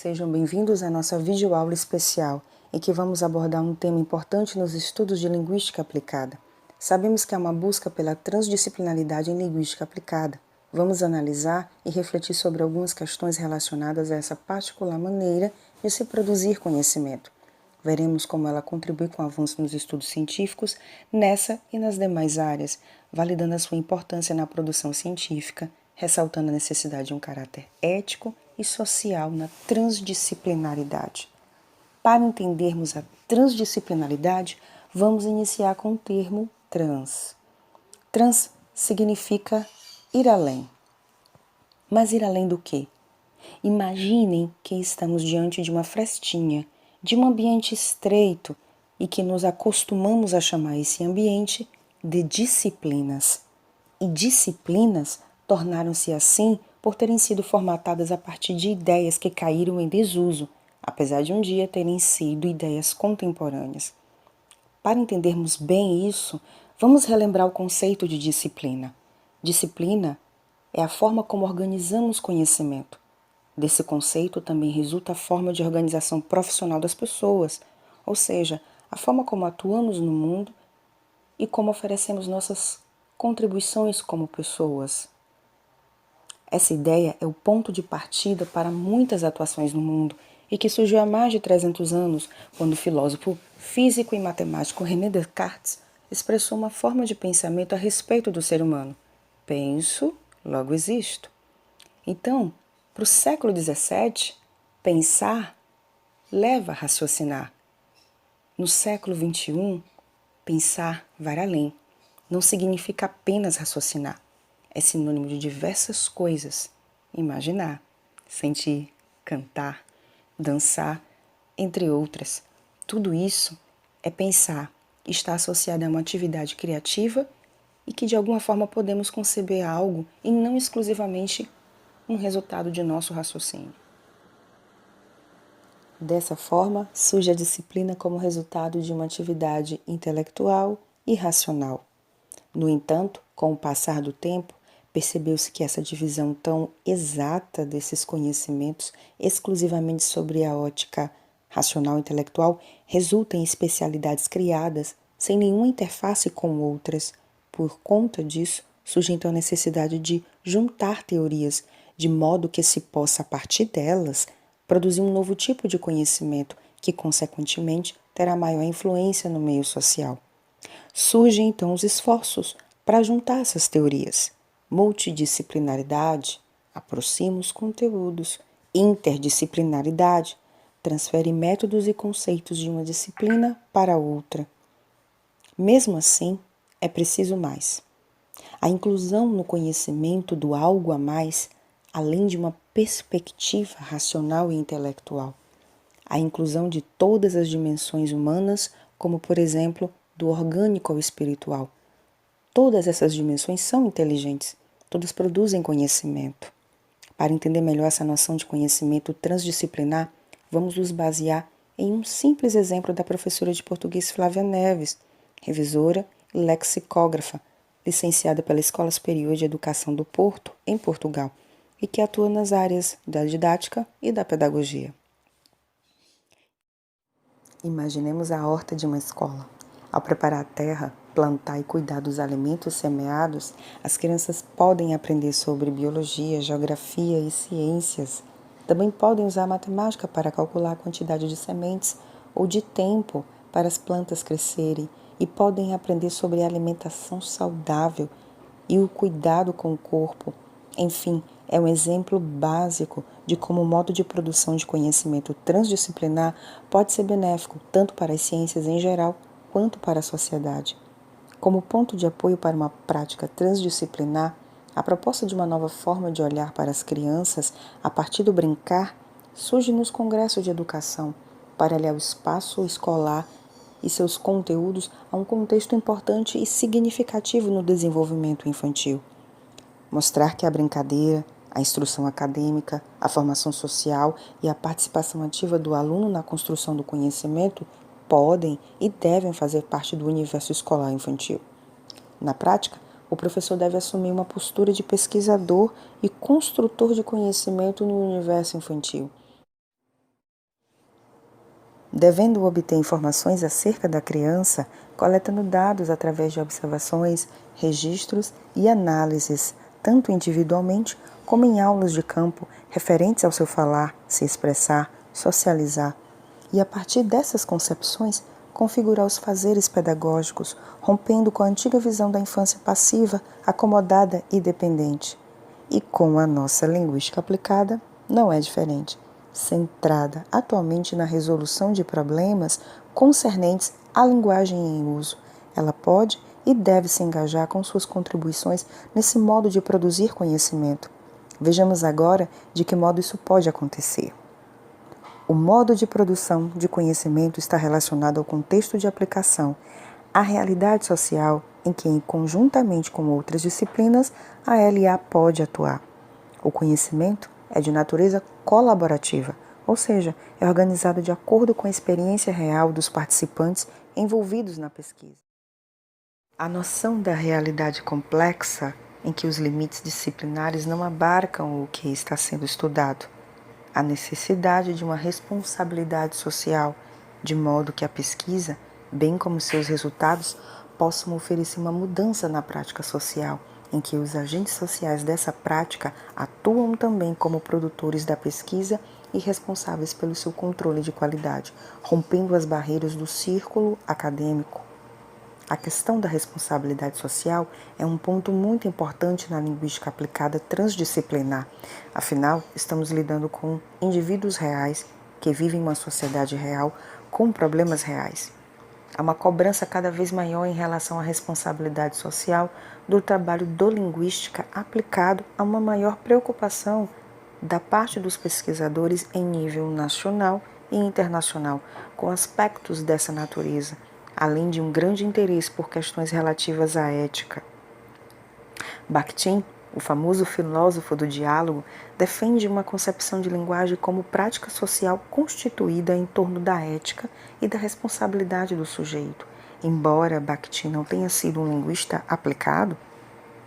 sejam bem-vindos à nossa videoaula especial, em que vamos abordar um tema importante nos estudos de linguística aplicada. Sabemos que há uma busca pela transdisciplinaridade em linguística aplicada. Vamos analisar e refletir sobre algumas questões relacionadas a essa particular maneira de se produzir conhecimento. Veremos como ela contribui com o avanço nos estudos científicos nessa e nas demais áreas, validando a sua importância na produção científica, ressaltando a necessidade de um caráter ético e social na transdisciplinaridade. Para entendermos a transdisciplinaridade, vamos iniciar com o termo trans. Trans significa ir além. Mas ir além do quê? Imaginem que estamos diante de uma frestinha, de um ambiente estreito e que nos acostumamos a chamar esse ambiente de disciplinas. E disciplinas tornaram-se assim por terem sido formatadas a partir de ideias que caíram em desuso, apesar de um dia terem sido ideias contemporâneas. Para entendermos bem isso, vamos relembrar o conceito de disciplina. Disciplina é a forma como organizamos conhecimento. Desse conceito também resulta a forma de organização profissional das pessoas, ou seja, a forma como atuamos no mundo e como oferecemos nossas contribuições como pessoas. Essa ideia é o ponto de partida para muitas atuações no mundo e que surgiu há mais de 300 anos, quando o filósofo físico e matemático René Descartes expressou uma forma de pensamento a respeito do ser humano. Penso, logo existo. Então, para o século XVII, pensar leva a raciocinar. No século XXI, pensar vai além. Não significa apenas raciocinar. É sinônimo de diversas coisas. Imaginar, sentir, cantar, dançar, entre outras. Tudo isso é pensar, está associado a uma atividade criativa e que de alguma forma podemos conceber algo e não exclusivamente um resultado de nosso raciocínio. Dessa forma, surge a disciplina como resultado de uma atividade intelectual e racional. No entanto, com o passar do tempo, percebeu-se que essa divisão tão exata desses conhecimentos exclusivamente sobre a ótica racional e intelectual resulta em especialidades criadas sem nenhuma interface com outras. Por conta disso, surge então a necessidade de juntar teorias, de modo que se possa, a partir delas, produzir um novo tipo de conhecimento que, consequentemente, terá maior influência no meio social. Surgem então os esforços para juntar essas teorias. Multidisciplinaridade aproxima os conteúdos. Interdisciplinaridade transfere métodos e conceitos de uma disciplina para outra. Mesmo assim, é preciso mais. A inclusão no conhecimento do algo a mais, além de uma perspectiva racional e intelectual. A inclusão de todas as dimensões humanas, como por exemplo, do orgânico ao espiritual. Todas essas dimensões são inteligentes, todas produzem conhecimento. Para entender melhor essa noção de conhecimento transdisciplinar, vamos nos basear em um simples exemplo da professora de português Flávia Neves, revisora e lexicógrafa, licenciada pela Escola Superior de Educação do Porto, em Portugal, e que atua nas áreas da didática e da pedagogia. Imaginemos a horta de uma escola. Ao preparar a terra, plantar e cuidar dos alimentos semeados, as crianças podem aprender sobre biologia, geografia e ciências. Também podem usar a matemática para calcular a quantidade de sementes ou de tempo para as plantas crescerem e podem aprender sobre a alimentação saudável e o cuidado com o corpo. Enfim, é um exemplo básico de como o modo de produção de conhecimento transdisciplinar pode ser benéfico tanto para as ciências em geral quanto para a sociedade. Como ponto de apoio para uma prática transdisciplinar, a proposta de uma nova forma de olhar para as crianças a partir do brincar surge nos congressos de educação, para aliar o espaço escolar e seus conteúdos a um contexto importante e significativo no desenvolvimento infantil. Mostrar que a brincadeira, a instrução acadêmica, a formação social e a participação ativa do aluno na construção do conhecimento podem e devem fazer parte do universo escolar infantil. Na prática, o professor deve assumir uma postura de pesquisador e construtor de conhecimento no universo infantil. devendo obter informações acerca da criança, coletando dados através de observações, registros e análises, tanto individualmente como em aulas de campo referentes ao seu falar, se expressar, socializar, e a partir dessas concepções, configurar os fazeres pedagógicos, rompendo com a antiga visão da infância passiva, acomodada e dependente. E com a nossa linguística aplicada, não é diferente, centrada atualmente na resolução de problemas concernentes à linguagem em uso. Ela pode e deve se engajar com suas contribuições nesse modo de produzir conhecimento. Vejamos agora de que modo isso pode acontecer. O modo de produção de conhecimento está relacionado ao contexto de aplicação, à realidade social em que, conjuntamente com outras disciplinas, a LA pode atuar. O conhecimento é de natureza colaborativa, ou seja, é organizado de acordo com a experiência real dos participantes envolvidos na pesquisa. A noção da realidade complexa, em que os limites disciplinares não abarcam o que está sendo estudado, a necessidade de uma responsabilidade social, de modo que a pesquisa, bem como seus resultados, possam oferecer uma mudança na prática social, em que os agentes sociais dessa prática atuam também como produtores da pesquisa e responsáveis pelo seu controle de qualidade, rompendo as barreiras do círculo acadêmico. A questão da responsabilidade social é um ponto muito importante na linguística aplicada transdisciplinar. Afinal, estamos lidando com indivíduos reais que vivem uma sociedade real com problemas reais. Há uma cobrança cada vez maior em relação à responsabilidade social do trabalho do linguística aplicado a uma maior preocupação da parte dos pesquisadores em nível nacional e internacional com aspectos dessa natureza, além de um grande interesse por questões relativas à ética. Bakhtin, o famoso filósofo do diálogo, defende uma concepção de linguagem como prática social constituída em torno da ética e da responsabilidade do sujeito. Embora Bakhtin não tenha sido um linguista aplicado,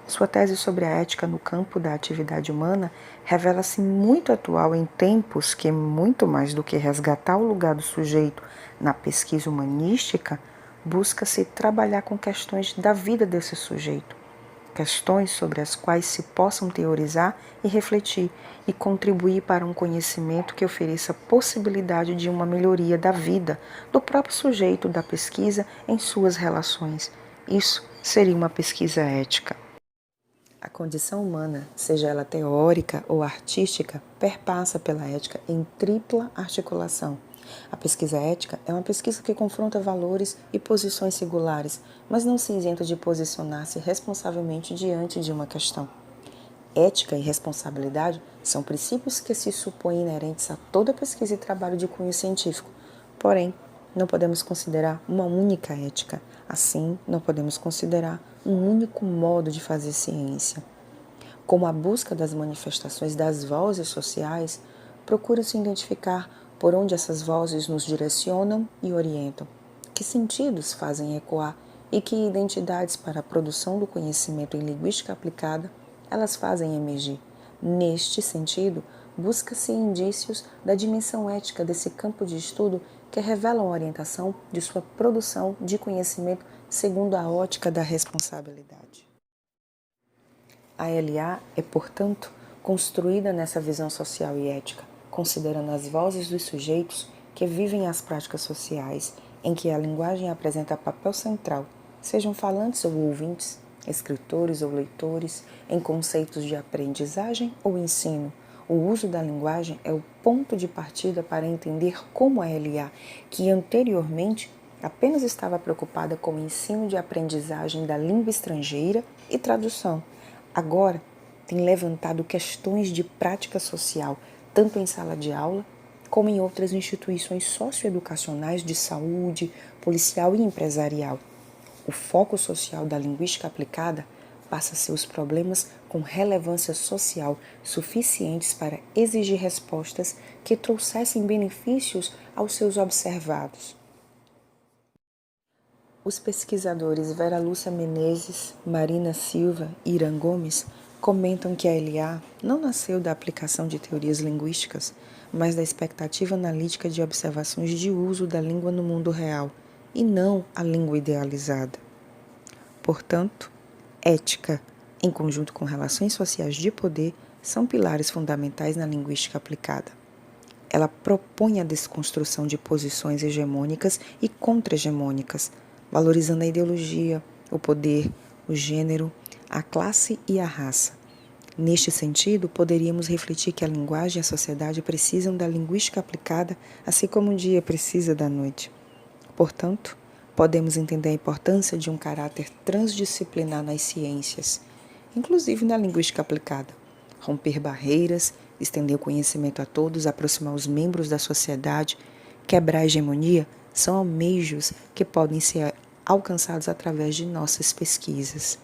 sua tese sobre a ética no campo da atividade humana revela-se muito atual em tempos que, muito mais do que resgatar o lugar do sujeito na pesquisa humanística, busca-se trabalhar com questões da vida desse sujeito, questões sobre as quais se possam teorizar e refletir e contribuir para um conhecimento que ofereça possibilidade de uma melhoria da vida do próprio sujeito da pesquisa em suas relações. Isso seria uma pesquisa ética. A condição humana, seja ela teórica ou artística, perpassa pela ética em tripla articulação. A pesquisa ética é uma pesquisa que confronta valores e posições singulares, mas não se isenta de posicionar-se responsavelmente diante de uma questão. Ética e responsabilidade são princípios que se supõem inerentes a toda pesquisa e trabalho de cunho científico. Porém, não podemos considerar uma única ética. Assim, não podemos considerar um único modo de fazer ciência. Como a busca das manifestações das vozes sociais, procura-se identificar por onde essas vozes nos direcionam e orientam, que sentidos fazem ecoar e que identidades para a produção do conhecimento em linguística aplicada elas fazem emergir. Neste sentido, busca-se indícios da dimensão ética desse campo de estudo que revelam a orientação de sua produção de conhecimento segundo a ótica da responsabilidade. A LA é, portanto, construída nessa visão social e ética, considerando as vozes dos sujeitos que vivem as práticas sociais, em que a linguagem apresenta papel central, sejam falantes ou ouvintes, escritores ou leitores, em conceitos de aprendizagem ou ensino. O uso da linguagem é o ponto de partida para entender como a LA, que anteriormente apenas estava preocupada com o ensino de aprendizagem da língua estrangeira e tradução, agora tem levantado questões de prática social, tanto em sala de aula como em outras instituições socioeducacionais de saúde, policial e empresarial. O foco social da linguística aplicada passa a ser os problemas com relevância social suficientes para exigir respostas que trouxessem benefícios aos seus observados. Os pesquisadores Vera Lúcia Menezes, Marina Silva e Irã Gomes Comentam que a LA não nasceu da aplicação de teorias linguísticas, mas da expectativa analítica de observações de uso da língua no mundo real, e não a língua idealizada. Portanto, ética, em conjunto com relações sociais de poder, são pilares fundamentais na linguística aplicada. Ela propõe a desconstrução de posições hegemônicas e contra-hegemônicas, valorizando a ideologia, o poder, o gênero, a classe e a raça. Neste sentido, poderíamos refletir que a linguagem e a sociedade precisam da linguística aplicada, assim como o dia precisa da noite. Portanto, podemos entender a importância de um caráter transdisciplinar nas ciências, inclusive na linguística aplicada. Romper barreiras, estender o conhecimento a todos, aproximar os membros da sociedade, quebrar a hegemonia, são almejos que podem ser alcançados através de nossas pesquisas.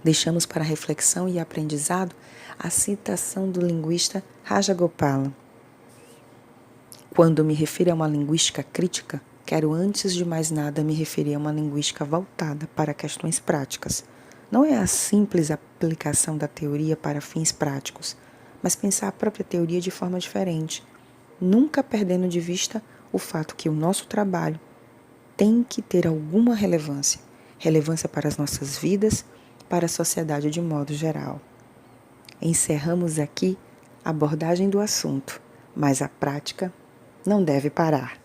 Deixamos para reflexão e aprendizado a citação do linguista Rajagopalan. Quando me refiro a uma linguística crítica, quero antes de mais nada me referir a uma linguística voltada para questões práticas. Não é a simples aplicação da teoria para fins práticos, mas pensar a própria teoria de forma diferente, nunca perdendo de vista o fato que o nosso trabalho tem que ter alguma relevância para as nossas vidas, para a sociedade de modo geral. Encerramos aqui a abordagem do assunto, mas a prática não deve parar.